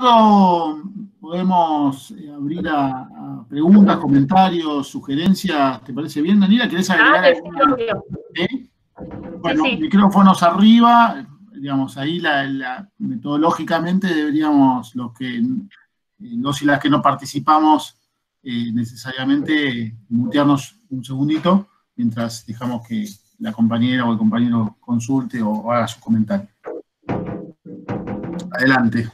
luego podemos abrir a preguntas, comentarios, sugerencias. ¿Te parece bien, Daniela? ¿Querés agregar alguna? ¿Sí? Bueno, sí. Micrófonos arriba, digamos, ahí metodológicamente deberíamos, los y las que no participamos, necesariamente mutearnos un segundito mientras dejamos que la compañera o el compañero consulte o haga su comentario. Adelante.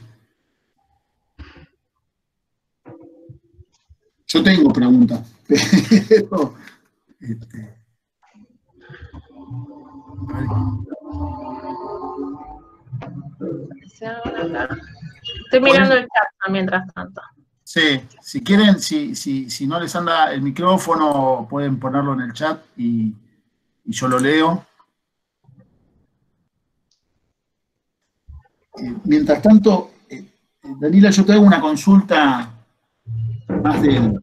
Yo tengo preguntas, pero estoy mirando el chat mientras tanto. Sí, si quieren, si no les anda el micrófono, pueden ponerlo en el chat y yo lo leo. Mientras tanto, Daniela, yo te hago una consulta más desde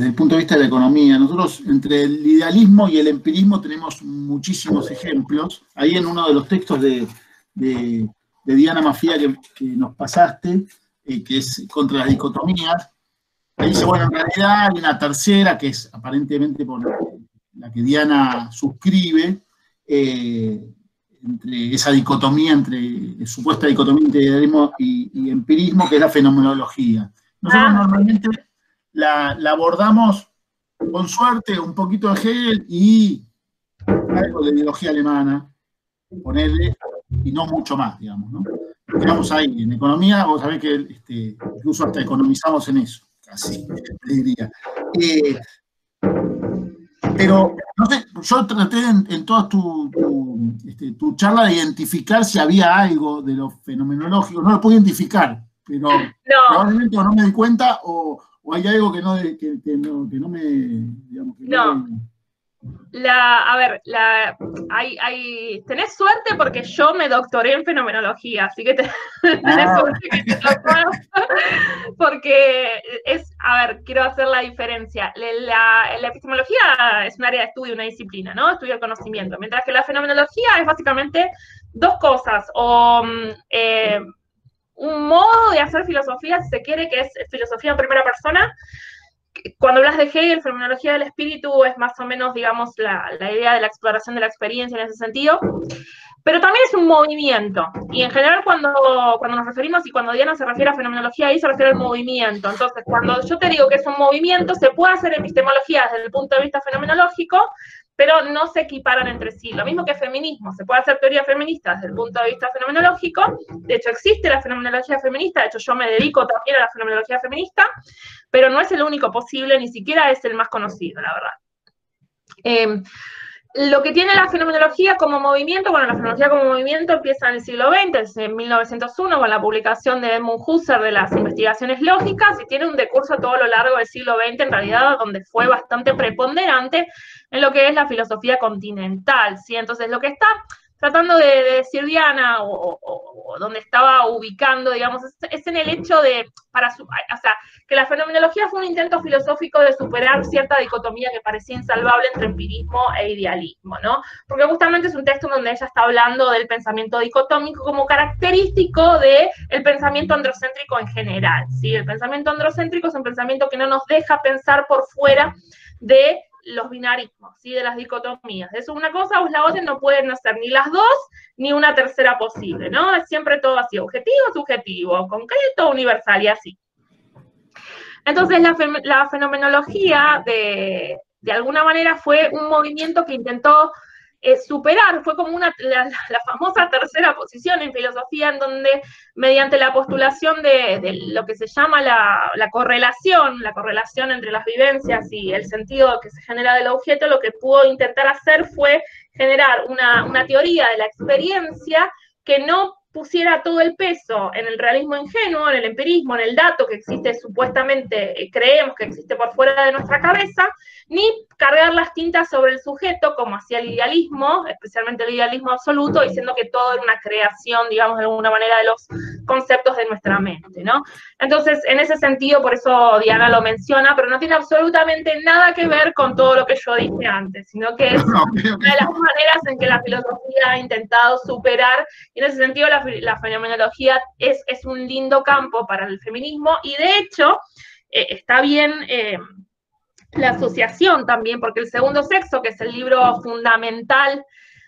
el punto de vista de la economía. Nosotros, entre el idealismo y el empirismo, tenemos muchísimos ejemplos. Ahí en uno de los textos de Diana Mafia que nos pasaste, que es contra las dicotomías, ahí dice, bueno, en realidad hay una tercera, que es aparentemente por la que Diana suscribe, entre esa dicotomía, supuesta dicotomía entre idealismo y empirismo, que es la fenomenología. Nosotros normalmente la abordamos con suerte, un poquito de Hegel y algo de ideología alemana, ponerle, y no mucho más, digamos, ¿no? Quedamos ahí. En economía, vos sabés que incluso hasta economizamos en eso, casi, te diría. Pero, no sé, yo traté en toda tu charla de identificar si había algo de lo fenomenológico. No lo pude identificar, pero probablemente no me di cuenta o hay algo que no me... Digamos, que no. Tenés suerte porque yo me doctoré en fenomenología, así que tenés suerte que te tocó, porque quiero hacer la diferencia. La epistemología es un área de estudio, una disciplina, ¿no? Estudio el conocimiento, mientras que la fenomenología es básicamente dos cosas, un modo de hacer filosofía, si se quiere, que es filosofía en primera persona. Cuando hablas de Hegel, fenomenología del espíritu es más o menos, digamos, la idea de la exploración de la experiencia en ese sentido, pero también es un movimiento, y en general cuando nos referimos, y cuando Diana se refiere a fenomenología, ahí se refiere al movimiento. Entonces, cuando yo te digo que es un movimiento, se puede hacer epistemología desde el punto de vista fenomenológico, pero no se equiparan entre sí. Lo mismo que feminismo, se puede hacer teoría feminista desde el punto de vista fenomenológico. De hecho, existe la fenomenología feminista, de hecho yo me dedico también a la fenomenología feminista, pero no es el único posible, ni siquiera es el más conocido, la verdad. Lo que tiene la fenomenología como movimiento, bueno, la fenomenología como movimiento empieza en el siglo XX, en 1901, con la publicación de Edmund Husserl de las investigaciones lógicas, y tiene un decurso a todo lo largo del siglo XX, en realidad, donde fue bastante preponderante en lo que es la filosofía continental, ¿sí? Entonces, lo que está tratando de decir Diana, o donde estaba ubicando, digamos, es en el hecho de, que la fenomenología fue un intento filosófico de superar cierta dicotomía que parecía insalvable entre empirismo e idealismo, ¿no? Porque justamente es un texto donde ella está hablando del pensamiento dicotómico como característico del pensamiento androcéntrico en general, ¿sí? El pensamiento androcéntrico es un pensamiento que no nos deja pensar por fuera de los binarismos, ¿sí? De las dicotomías. Es una cosa o es la otra, no pueden ser ni las dos, ni una tercera posible, ¿no? Es siempre todo así, objetivo, subjetivo, concreto, universal y así. Entonces, la fenomenología, de alguna manera, fue un movimiento que intentó superar, fue como la famosa tercera posición en filosofía, en donde, mediante la postulación de lo que se llama la correlación entre las vivencias y el sentido que se genera del objeto, lo que pudo intentar hacer fue generar una teoría de la experiencia que no pusiera todo el peso en el realismo ingenuo, en el empirismo, en el dato que existe supuestamente, creemos que existe por fuera de nuestra cabeza, ni cargar las tintas sobre el sujeto, como hacía el idealismo, especialmente el idealismo absoluto, diciendo que todo era una creación, digamos, de alguna manera conceptos de nuestra mente, ¿no? Entonces, en ese sentido, por eso Diana lo menciona, pero no tiene absolutamente nada que ver con todo lo que yo dije antes, sino que es una de las maneras en que la filosofía ha intentado superar, y en ese sentido la fenomenología es un lindo campo para el feminismo, y de hecho, está bien la asociación también, porque El Segundo Sexo, que es el libro fundamental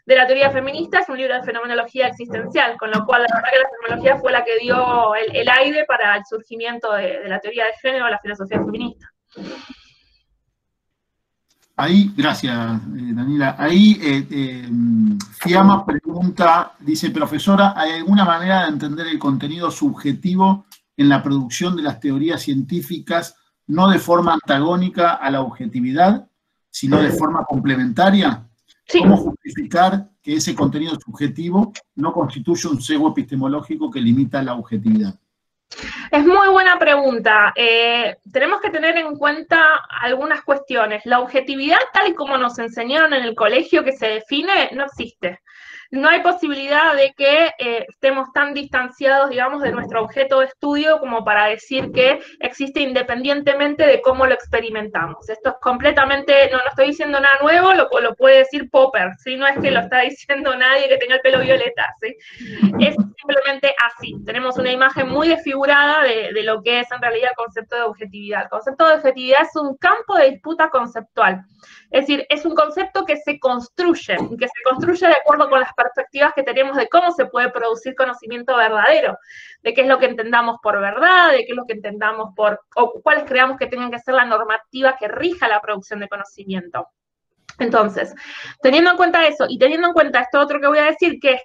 de la teoría feminista, es un libro de fenomenología existencial, con lo cual la verdad que la fenomenología fue la que dio el aire para el surgimiento de la teoría de género, la filosofía feminista. Ahí, gracias, Daniela. Ahí Fiamma pregunta, dice, profesora, ¿hay alguna manera de entender el contenido subjetivo en la producción de las teorías científicas, no de forma antagónica a la objetividad, sino de forma complementaria? Sí. ¿Cómo justificar que ese contenido subjetivo no constituye un sesgo epistemológico que limita la objetividad? Es muy buena pregunta. Tenemos que tener en cuenta algunas cuestiones. La objetividad, tal y como nos enseñaron en el colegio que se define, no existe. No hay posibilidad de que estemos tan distanciados, digamos, de nuestro objeto de estudio como para decir que existe independientemente de cómo lo experimentamos. Esto es completamente, no estoy diciendo nada nuevo, lo puede decir Popper, ¿sí? No es que lo está diciendo nadie que tenga el pelo violeta, ¿sí? Es simplemente así. Tenemos una imagen muy desfigurada de lo que es en realidad el concepto de objetividad. El concepto de objetividad es un campo de disputa conceptual. Es decir, es un concepto que se construye de acuerdo con las perspectivas que tenemos de cómo se puede producir conocimiento verdadero, de qué es lo que entendamos por verdad, de qué es lo que entendamos o cuáles creamos que tengan que ser la normativa que rija la producción de conocimiento. Entonces, teniendo en cuenta eso, y teniendo en cuenta esto otro que voy a decir, que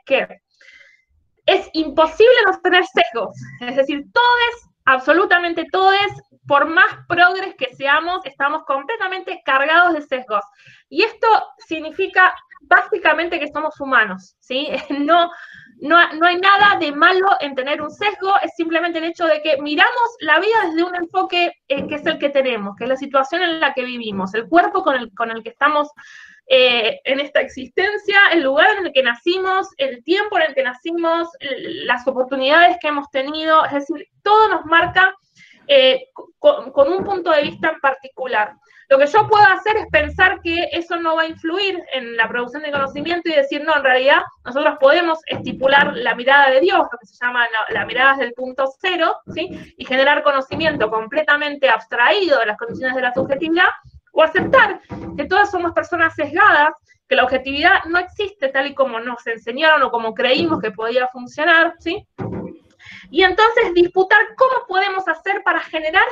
es imposible no tener sesgos, es decir, todos, absolutamente todos, por más progres que seamos, estamos completamente cargados de sesgos. Y esto significa básicamente que somos humanos, ¿sí? No hay nada de malo en tener un sesgo, es simplemente el hecho de que miramos la vida desde un enfoque que es el que tenemos, que es la situación en la que vivimos, el cuerpo con el que estamos en esta existencia, el lugar en el que nacimos, el tiempo en el que nacimos, las oportunidades que hemos tenido, es decir, todo nos marca con un punto de vista en particular. Lo que yo puedo hacer es pensar que eso no va a influir en la producción de conocimiento y decir, no, en realidad nosotros podemos estipular la mirada de Dios, lo que se llama la mirada desde el punto cero, ¿sí? Y generar conocimiento completamente abstraído de las condiciones de la subjetividad, o aceptar que todas somos personas sesgadas, que la objetividad no existe tal y como nos enseñaron o como creímos que podía funcionar, ¿sí? Y entonces disputar cómo podemos hacer para generar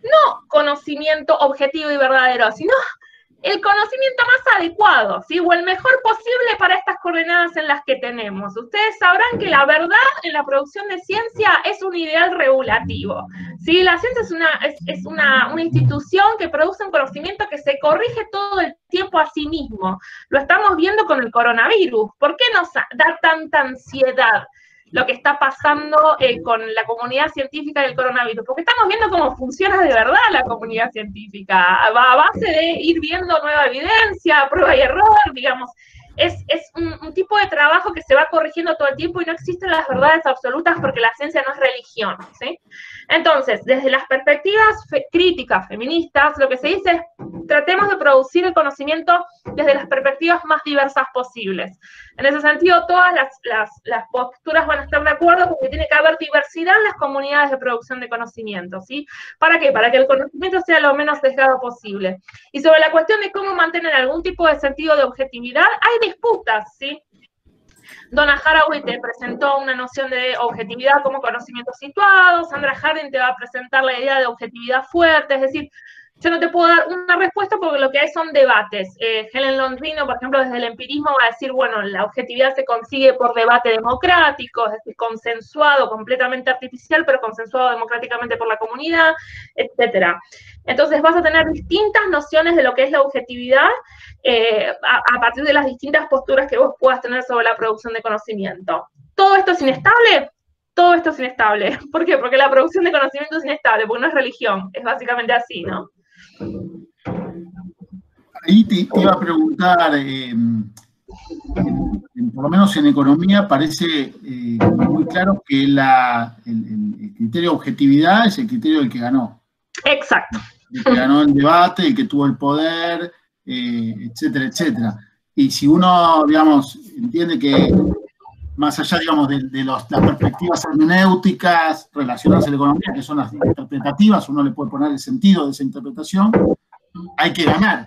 no conocimiento objetivo y verdadero, sino el conocimiento más adecuado, ¿sí? O el mejor posible para estas coordenadas en las que tenemos. Ustedes sabrán que la verdad en la producción de ciencia es un ideal regulativo, ¿sí? La ciencia es una institución que produce un conocimiento que se corrige todo el tiempo a sí mismo. Lo estamos viendo con el coronavirus. ¿Por qué nos da tanta ansiedad lo que está pasando con la comunidad científica del coronavirus? Porque estamos viendo cómo funciona de verdad la comunidad científica, a base de ir viendo nueva evidencia, prueba y error, digamos. Es un tipo de trabajo que se va corrigiendo todo el tiempo y no existen las verdades absolutas porque la ciencia no es religión, ¿sí? Entonces, desde las perspectivas críticas, feministas, lo que se dice es tratemos de producir el conocimiento desde las perspectivas más diversas posibles. En ese sentido, todas las posturas van a estar de acuerdo porque tiene que haber diversidad en las comunidades de producción de conocimiento, ¿sí? ¿Para qué? Para que el conocimiento sea lo menos sesgado posible. Y sobre la cuestión de cómo mantener algún tipo de sentido de objetividad, hay disputas, ¿sí? Donna Haraway te presentó una noción de objetividad como conocimiento situado, Sandra Harding te va a presentar la idea de objetividad fuerte, es decir, yo no te puedo dar una respuesta porque lo que hay son debates. Helen Londrino, por ejemplo, desde el empirismo va a decir, bueno, la objetividad se consigue por debate democrático, es decir, consensuado, completamente artificial, pero consensuado democráticamente por la comunidad, etc. Entonces vas a tener distintas nociones de lo que es la objetividad a partir de las distintas posturas que vos puedas tener sobre la producción de conocimiento. ¿Todo esto es inestable? Todo esto es inestable. ¿Por qué? Porque la producción de conocimiento es inestable, porque no es religión, es básicamente así, ¿no? Ahí te iba a preguntar, por lo menos en economía, parece muy claro que el criterio de objetividad es el criterio del que ganó. Exacto. El que ganó el debate, el que tuvo el poder, etcétera, etcétera. Y si uno, digamos, entiende que más allá, digamos, de las perspectivas hermenéuticas relacionadas a la economía, que son las interpretativas, uno le puede poner el sentido de esa interpretación, hay que ganar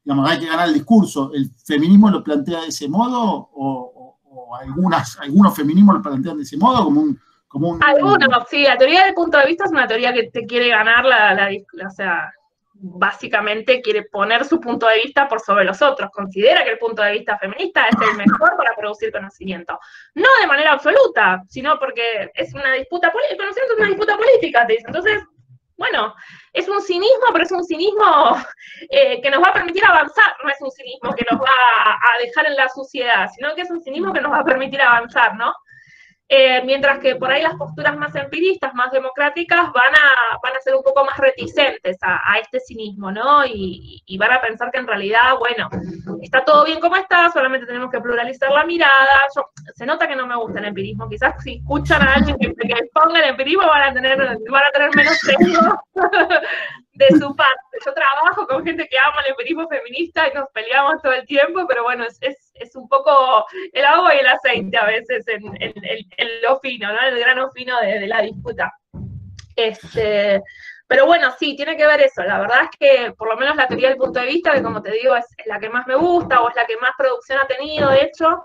digamos, hay que ganar el discurso. ¿El feminismo lo plantea de ese modo o algunos feminismos lo plantean de ese modo Algunos, sí, la teoría del punto de vista es una teoría que te quiere ganar o sea, básicamente quiere poner su punto de vista por sobre los otros, considera que el punto de vista feminista es el mejor para producir conocimiento. No de manera absoluta, sino porque es una disputa política, el conocimiento es una disputa política, te dice. Entonces, bueno, es un cinismo, pero es un cinismo que nos va a permitir avanzar, no es un cinismo que nos va a dejar en la suciedad, sino que es un cinismo que nos va a permitir avanzar, ¿no? Mientras que por ahí las posturas más empiristas, más democráticas, van a ser un poco más reticentes a este cinismo, ¿no? Y van a pensar que en realidad, bueno, está todo bien como está, solamente tenemos que pluralizar la mirada. Se nota que no me gusta el empirismo, quizás si escuchan a alguien que ponga el empirismo van a tener menos sesgo de su parte. Yo trabajo con gente que ama el empirismo feminista y nos peleamos todo el tiempo, pero bueno, es un poco el agua y el aceite a veces en lo fino, ¿no? El grano fino de la disputa. Pero bueno, sí, tiene que ver eso. La verdad es que por lo menos la teoría del punto de vista, que como te digo es la que más me gusta o es la que más producción ha tenido, de hecho,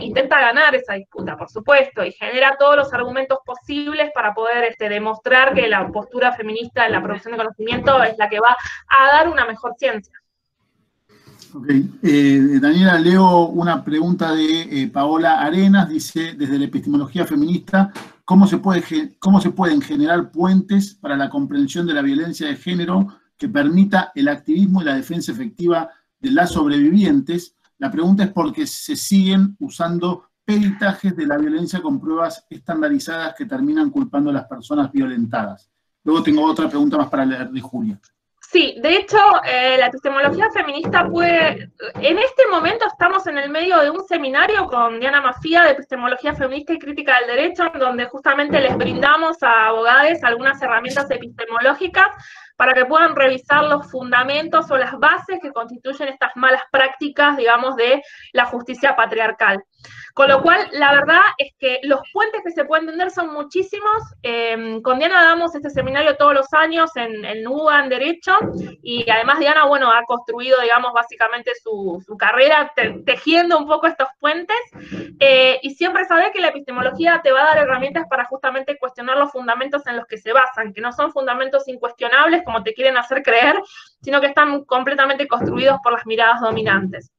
intenta ganar esa disputa, por supuesto, y genera todos los argumentos posibles para poder demostrar que la postura feminista en la producción de conocimiento es la que va a dar una mejor ciencia. Ok. Daniela, leo una pregunta de Paola Arenas, dice, desde la epistemología feminista, ¿cómo se pueden generar puentes para la comprensión de la violencia de género que permita el activismo y la defensa efectiva de las sobrevivientes? La pregunta es porque se siguen usando peritajes de la violencia con pruebas estandarizadas que terminan culpando a las personas violentadas. Luego tengo otra pregunta más para leer de Julia. Sí, de hecho, la epistemología feminista en este momento estamos en el medio de un seminario con Diana Mafía de epistemología feminista y crítica del derecho, en donde justamente les brindamos a abogados algunas herramientas epistemológicas para que puedan revisar los fundamentos o las bases que constituyen estas malas prácticas, digamos, de la justicia patriarcal. Con lo cual, la verdad es que los puentes que se pueden tender son muchísimos. Con Diana damos este seminario todos los años en UBA en Derecho, y además Diana, bueno, ha construido, digamos, básicamente su carrera tejiendo un poco estos puentes, y siempre sabe que la epistemología te va a dar herramientas para justamente cuestionar los fundamentos en los que se basan, que no son fundamentos incuestionables como te quieren hacer creer, sino que están completamente construidos por las miradas dominantes.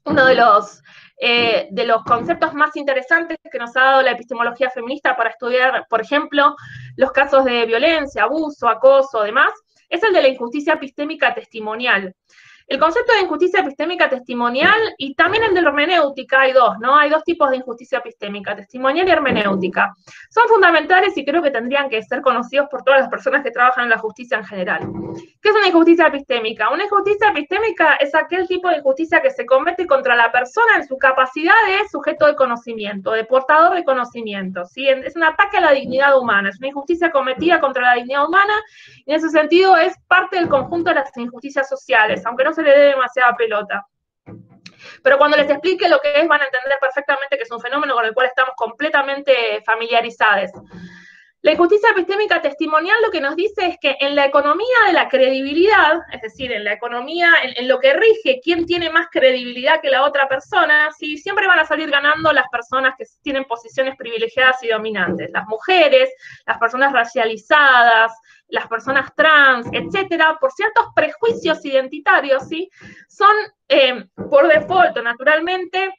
Uno de los conceptos más interesantes que nos ha dado la epistemología feminista para estudiar, por ejemplo, los casos de violencia, abuso, acoso, demás, es el de la injusticia epistémica testimonial. El concepto de injusticia epistémica testimonial y también el de la hermenéutica, hay dos, ¿no? Hay dos tipos de injusticia epistémica, testimonial y hermenéutica. Son fundamentales y creo que tendrían que ser conocidos por todas las personas que trabajan en la justicia en general. ¿Qué es una injusticia epistémica? Una injusticia epistémica es aquel tipo de injusticia que se comete contra la persona en su capacidad de sujeto de conocimiento, de portador de conocimiento, ¿sí? Es un ataque a la dignidad humana, es una injusticia cometida contra la dignidad humana, y en ese sentido es parte del conjunto de las injusticias sociales, aunque no se le dé demasiada pelota. Pero cuando les explique lo que es, van a entender perfectamente que es un fenómeno con el cual estamos completamente familiarizados. La injusticia epistémica testimonial lo que nos dice es que en la economía de la credibilidad, es decir, en la economía, en lo que rige quién tiene más credibilidad que la otra persona, ¿sí? Siempre van a salir ganando las personas que tienen posiciones privilegiadas y dominantes, las mujeres, las personas racializadas, las personas trans, etcétera, por ciertos prejuicios identitarios, ¿sí? Son, por default, naturalmente,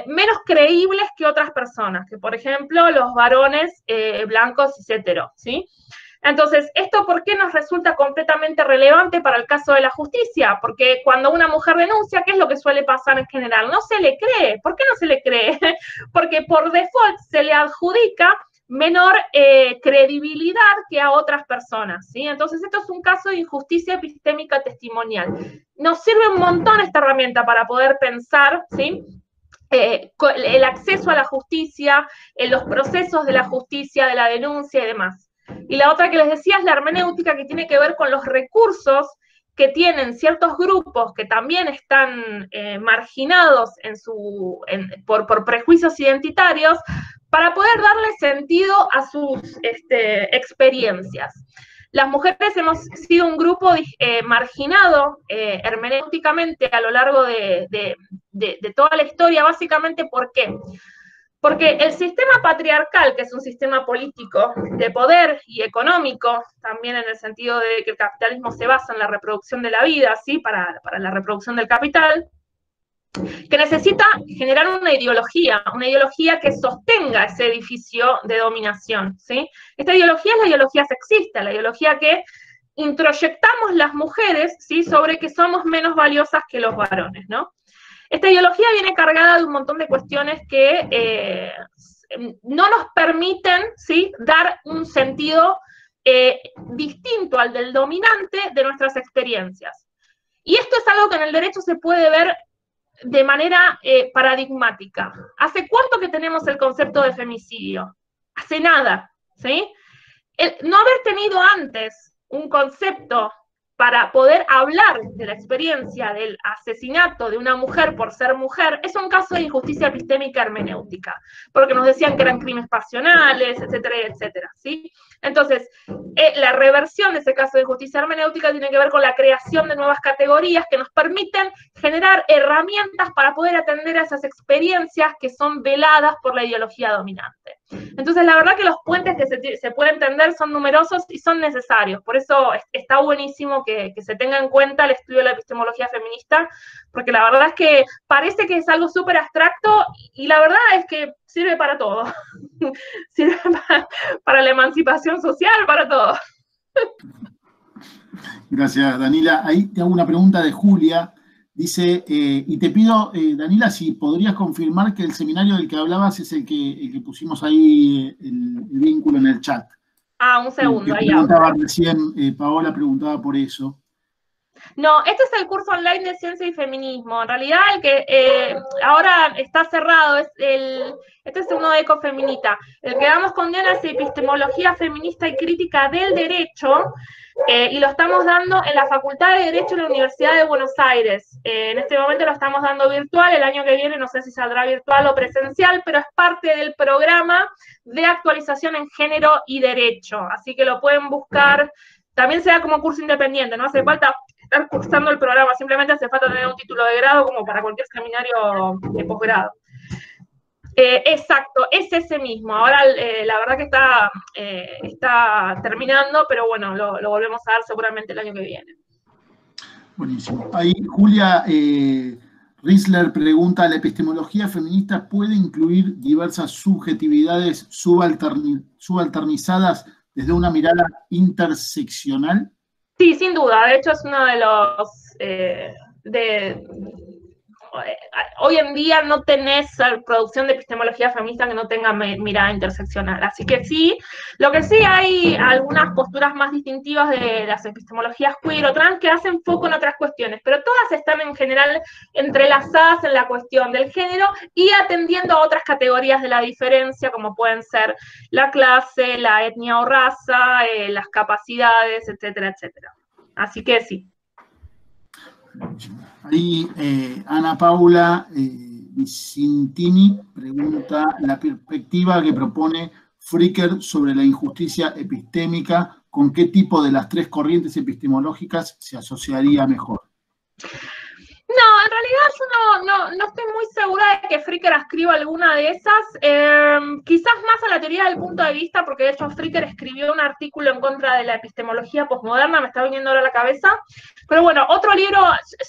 menos creíbles que otras personas, que por ejemplo los varones blancos y hetero, ¿sí? Entonces, ¿esto por qué nos resulta completamente relevante para el caso de la justicia? Porque cuando una mujer denuncia, ¿qué es lo que suele pasar en general? No se le cree. ¿Por qué no se le cree? Porque por default se le adjudica menor credibilidad que a otras personas, ¿sí? Entonces, esto es un caso de injusticia epistémica testimonial. Nos sirve un montón esta herramienta para poder pensar, ¿sí? El acceso a la justicia, los procesos de la justicia, de la denuncia y demás. Y la otra que les decía es la hermenéutica, que tiene que ver con los recursos que tienen ciertos grupos que también están marginados por prejuicios identitarios, para poder darle sentido a sus experiencias. Las mujeres hemos sido un grupo marginado hermenéuticamente a lo largo de toda la historia, básicamente, ¿por qué? Porque el sistema patriarcal, que es un sistema político de poder y económico, también en el sentido de que el capitalismo se basa en la reproducción de la vida, ¿sí? Para la reproducción del capital, que necesita generar una ideología que sostenga ese edificio de dominación, ¿sí? Esta ideología es la ideología sexista, la ideología que introyectamos las mujeres, ¿sí? Sobre que somos menos valiosas que los varones, ¿no? Esta ideología viene cargada de un montón de cuestiones que no nos permiten, ¿sí? Dar un sentido distinto al del dominante de nuestras experiencias. Y esto es algo que en el derecho se puede ver de manera paradigmática. ¿Hace cuánto que tenemos el concepto de femicidio? Hace nada, ¿sí? No haber tenido antes un concepto para poder hablar de la experiencia del asesinato de una mujer por ser mujer es un caso de injusticia epistémica hermenéutica, porque nos decían que eran crímenes pasionales, etcétera, etcétera, ¿sí? Entonces, la reversión de ese caso de injusticia hermenéutica tiene que ver con la creación de nuevas categorías que nos permiten generar herramientas para poder atender a esas experiencias que son veladas por la ideología dominante. Entonces, la verdad que los puentes que se pueden tender son numerosos y son necesarios. Por eso está buenísimo que se tenga en cuenta el estudio de la epistemología feminista, porque la verdad es que parece que es algo súper abstracto y la verdad es que sirve para todo. Sirve para la emancipación social, para todo. Gracias, Danila. Ahí tengo una pregunta de Julia. Dice, y te pido, Danila, si podrías confirmar que el seminario del que hablabas es el que pusimos ahí el vínculo en el chat. Ah, un segundo, ahí preguntaba recién, Paola preguntaba por eso. No, este es el curso online de Ciencia y Feminismo. En realidad, el que ahora está cerrado, este es uno de Ecofeminita. El que damos con Diana es Epistemología Feminista y Crítica del Derecho, y lo estamos dando en la Facultad de Derecho de la Universidad de Buenos Aires. En este momento lo estamos dando virtual, el año que viene no sé si saldrá virtual o presencial, pero es parte del programa de actualización en género y derecho. Así que lo pueden buscar. También sea como curso independiente, no hace falta estar cursando el programa, simplemente hace falta tener un título de grado como para cualquier seminario de posgrado. Exacto, es ese mismo. Ahora la verdad que está terminando, pero bueno, lo volvemos a dar seguramente el año que viene. Buenísimo. Ahí Julia Riesler pregunta, ¿la epistemología feminista puede incluir diversas subjetividades subalternizadas desde una mirada interseccional? Sí, sin duda. De hecho, es uno de los... hoy en día no tenés producción de epistemología feminista que no tenga mirada interseccional. Así que sí, lo que sí hay algunas posturas más distintivas de las epistemologías queer o trans que hacen foco en otras cuestiones, pero todas están en general entrelazadas en la cuestión del género y atendiendo a otras categorías de la diferencia, como pueden ser la clase, la etnia o raza, las capacidades, etcétera, etcétera. Así que sí. Ahí Ana Paula Vicintini pregunta la perspectiva que propone Fricker sobre la injusticia epistémica, ¿con qué tipo de las tres corrientes epistemológicas se asociaría mejor? No, en realidad yo no estoy muy segura de que Fricker escriba alguna de esas, quizás más a la teoría del punto de vista, porque de hecho Fricker escribió un artículo en contra de la epistemología posmoderna, me está viniendo ahora a la cabeza, pero bueno, otro libro,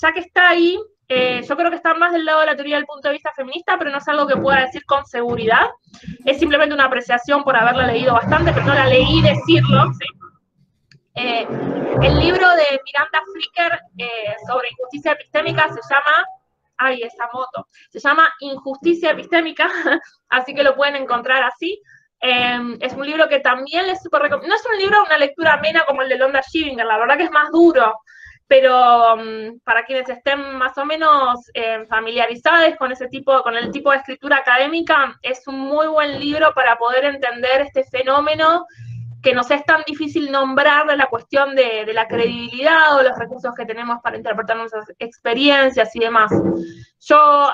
ya que está ahí, yo creo que está más del lado de la teoría del punto de vista feminista, pero no es algo que pueda decir con seguridad, es simplemente una apreciación por haberla leído bastante, pero no la leí decirlo, ¿sí? El libro de Miranda Fricker sobre injusticia epistémica se llama Injusticia Epistémica, así que lo pueden encontrar así. Es un libro que también les súper recomiendo. No es un libro, una lectura amena como el de Londa Shivinger, la verdad que es más duro, pero para quienes estén más o menos familiarizados con con el tipo de escritura académica, es un muy buen libro para poder entender este fenómeno que nos es tan difícil nombrar de la cuestión de la credibilidad o los recursos que tenemos para interpretar nuestras experiencias y demás. Yo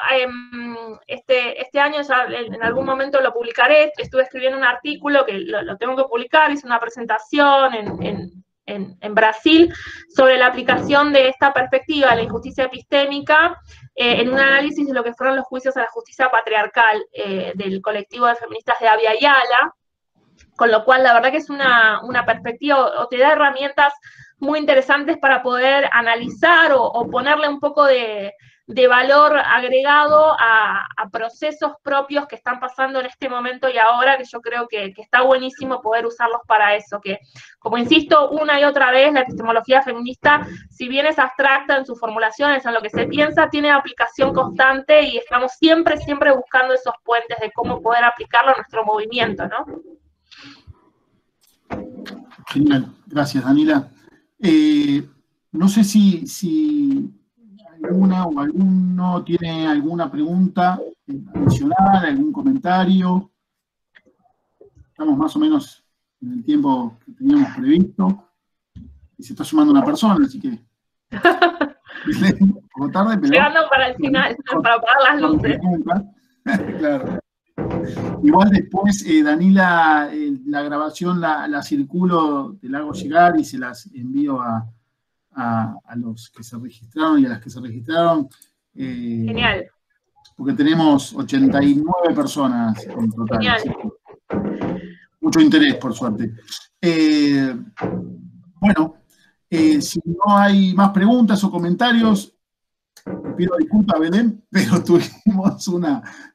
este año ya en algún momento lo publicaré, estuve escribiendo un artículo que lo tengo que publicar, hice una presentación en Brasil sobre la aplicación de esta perspectiva de la injusticia epistémica en un análisis de lo que fueron los juicios a la justicia patriarcal del colectivo de feministas de Abya Yala, con lo cual la verdad que es una perspectiva o te da herramientas muy interesantes para poder analizar o ponerle un poco de valor agregado a procesos propios que están pasando en este momento y ahora, que yo creo que está buenísimo poder usarlos para eso, que como insisto una y otra vez, la epistemología feminista, si bien es abstracta en sus formulaciones, en lo que se piensa, tiene aplicación constante y estamos siempre buscando esos puentes de cómo poder aplicarlo a nuestro movimiento, ¿no? Genial, gracias, Danila. No sé si alguna o alguno tiene alguna pregunta adicional, algún comentario. Estamos más o menos en el tiempo que teníamos previsto. Y se está sumando una persona, así que... un poco tarde, pero... Llegando para el final, para apagar las luces. Claro. Igual después, Danila, la grabación la circulo, te la hago llegar y se las envío a los que se registraron y a las que se registraron. Genial. Porque tenemos 89 personas en total. Genial. Mucho interés, por suerte. Bueno, si no hay más preguntas o comentarios, te pido disculpas, Belén, pero tuvimos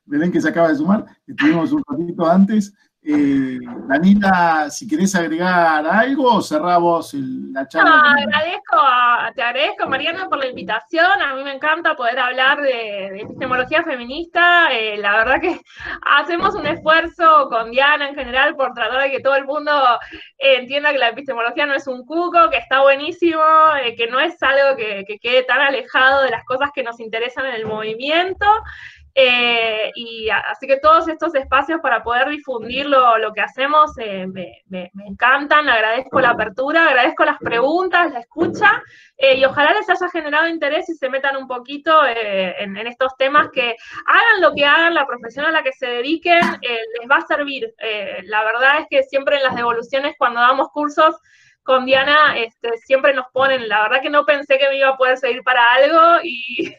Belén que se acaba de sumar, estuvimos un ratito antes. Danila, si querés agregar algo, cerramos la charla. Te agradezco, Mariana, por la invitación. A mí me encanta poder hablar de epistemología feminista. La verdad que hacemos un esfuerzo con Diana en general por tratar de que todo el mundo entienda que la epistemología no es un cuco, que está buenísimo, que no es algo que quede tan alejado de las cosas que nos interesan en el movimiento. Y así que todos estos espacios para poder difundir lo que hacemos me encantan, agradezco la apertura, agradezco las preguntas, la escucha, y ojalá les haya generado interés y se metan un poquito en estos temas, que hagan lo que hagan, la profesión a la que se dediquen, les va a servir. La verdad es que siempre en las devoluciones, cuando damos cursos, con Diana siempre nos ponen, la verdad que no pensé que me iba a poder servir para algo y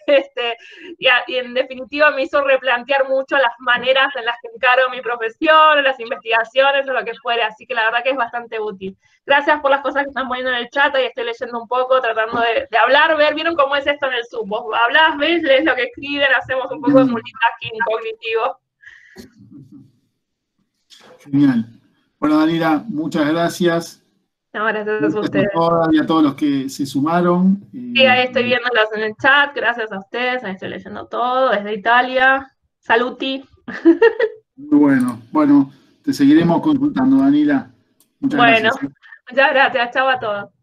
en definitiva me hizo replantear mucho las maneras en las que encaro mi profesión, las investigaciones o lo que fuera, así que la verdad que es bastante útil. Gracias por las cosas que están poniendo en el chat, y estoy leyendo un poco, tratando de hablar, vieron cómo es esto en el Zoom, vos hablás, ves, lees lo que escriben, hacemos un poco de multitasking cognitivo. Genial. Bueno, Danila, muchas gracias. No, gracias a ustedes. Y a todos los que se sumaron. Sí, ahí estoy viéndolos en el chat, gracias a ustedes, ahí estoy leyendo todo, desde Italia. Saluti. Muy bueno, te seguiremos consultando, Danila. Muchas gracias. Muchas gracias, chao a todos.